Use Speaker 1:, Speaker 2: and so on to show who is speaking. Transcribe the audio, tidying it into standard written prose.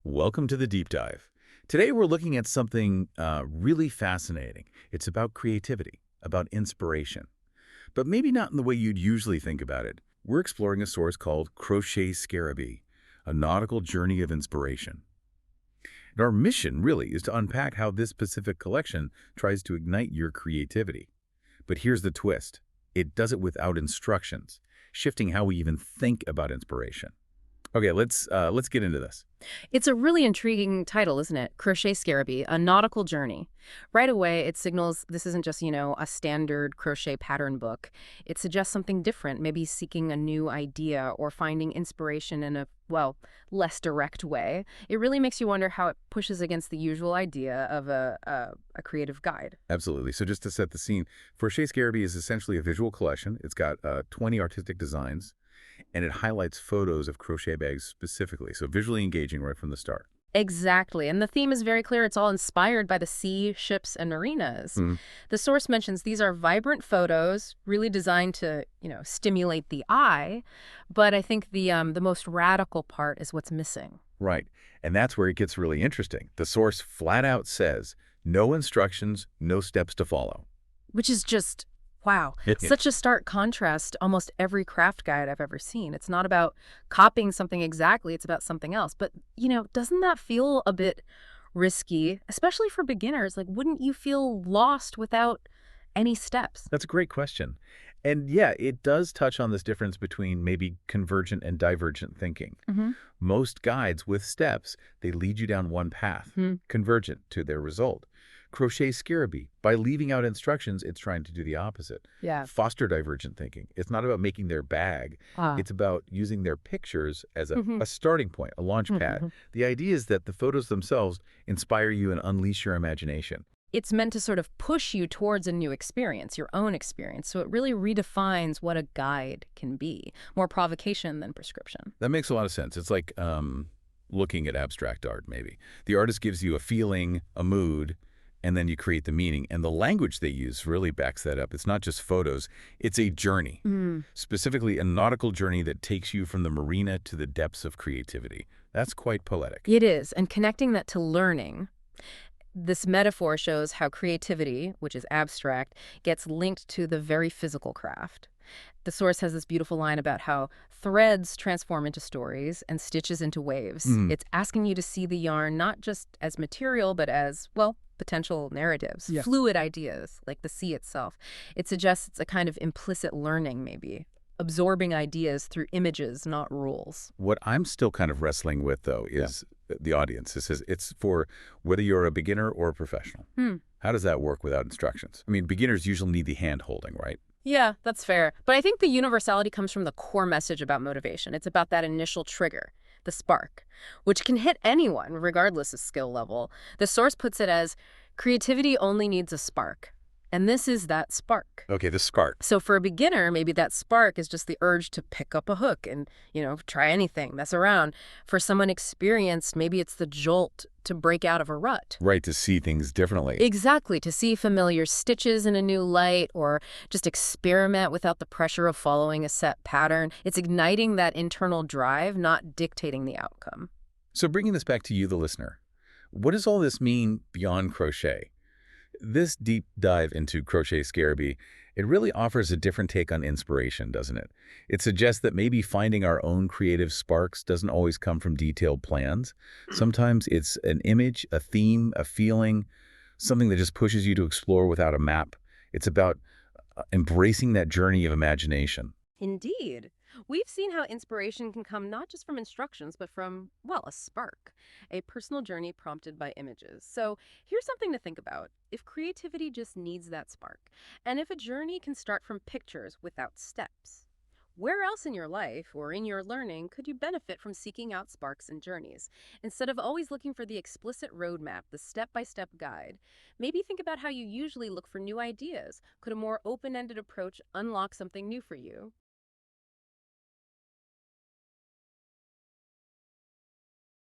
Speaker 1: Welcome to the deep dive. Today we're looking at something really fascinating. It's about creativity, about inspiration, but maybe not in the way you'd usually think about it. We're exploring a source called Crochet Scarabee, a nautical journey of inspiration. And our mission really is to unpack how this specific collection tries to ignite your creativity. But here's the twist. It does it without instructions, shifting how we even think about inspiration. Okay, let's get into this.
Speaker 2: It's a really intriguing title, isn't it? Crochet Scarabee, a nautical journey. Right away, it signals this isn't just, a standard crochet pattern book. It suggests something different, maybe seeking a new idea or finding inspiration in a, less direct way. It really makes you wonder how it pushes against the usual idea of a creative guide.
Speaker 1: Absolutely. So just to set the scene, Crochet Scarabee is essentially a visual collection. It's got 20 artistic designs, and it highlights photos of crochet bags specifically, so visually engaging right from the start.
Speaker 2: Exactly. And the theme is very clear. It's all inspired by the sea, ships, and marinas.
Speaker 1: Mhm.
Speaker 2: The source mentions these are vibrant photos, really designed to, stimulate the eye. But I think the most radical part is what's missing.
Speaker 1: Right. And that's where it gets really interesting. The source flat out says, no instructions, no steps to follow.
Speaker 2: Which is just, wow, such a stark contrast to almost every craft guide I've ever seen. It's not about copying something exactly, it's about something else. But, doesn't that feel a bit risky, especially for beginners? Like, wouldn't you feel lost without any steps?
Speaker 1: That's a great question. And yeah, it does touch on this difference between maybe convergent and divergent thinking.
Speaker 2: Mm-hmm.
Speaker 1: Most guides with steps, they lead you down one path, convergent to their result. Crochet Scarabee, by leaving out instructions, it's trying to do the opposite.
Speaker 2: Yeah.
Speaker 1: Foster divergent thinking. It's not about making their bag. It's about using their pictures as a starting point, a launch pad. The idea is that the photos themselves inspire you and unleash your imagination.
Speaker 2: It's meant to sort of push you towards a new experience, your own experience. So it really redefines what a guide can be. More provocation than prescription.
Speaker 1: That makes a lot of sense. It's like looking at abstract art, maybe. The artist gives you a feeling, a mood, and then you create the meaning. And the language they use really backs that up. It's not just photos. It's a journey, specifically a nautical journey that takes you from the marina to the depths of creativity. That's quite poetic.
Speaker 2: It is. And connecting that to learning, this metaphor shows how creativity, which is abstract, gets linked to the very physical craft. The source has this beautiful line about how threads transform into stories and stitches into waves. It's asking you to see the yarn not just as material, but as, potential narratives, fluid ideas, like the sea itself. It suggests it's a kind of implicit learning, maybe, absorbing ideas through images, not rules.
Speaker 1: What I'm still kind of wrestling with, though, is the audience. It says it's for whether you're a beginner or a professional. How does that work without instructions? I mean, beginners usually need the hand-holding, right?
Speaker 2: Yeah, that's fair. But I think the universality comes from the core message about motivation. It's about that initial trigger, the spark, which can hit anyone, regardless of skill level. The source puts it as, creativity only needs a spark. And this is that spark.
Speaker 1: Okay, the spark.
Speaker 2: So for a beginner, maybe that spark is just the urge to pick up a hook and, try anything, mess around. For someone experienced, maybe it's the jolt to break out of a rut.
Speaker 1: Right, to see things differently.
Speaker 2: Exactly, to see familiar stitches in a new light or just experiment without the pressure of following a set pattern. It's igniting that internal drive, not dictating the outcome.
Speaker 1: So bringing this back to you, the listener, what does all this mean beyond crochet? This deep dive into Crochet Scarabee, it really offers a different take on inspiration, doesn't it? It suggests that maybe finding our own creative sparks doesn't always come from detailed plans. Sometimes it's an image, a theme, a feeling, something that just pushes you to explore without a map. It's about embracing that journey of imagination.
Speaker 2: Indeed. We've seen how inspiration can come not just from instructions, but from, a spark, a personal journey prompted by images. So here's something to think about. If creativity just needs that spark, and if a journey can start from pictures without steps, where else in your life or in your learning could you benefit from seeking out sparks and journeys? Instead of always looking for the explicit roadmap, the step-by-step guide, maybe think about how you usually look for new ideas. Could a more open-ended approach unlock something new for you?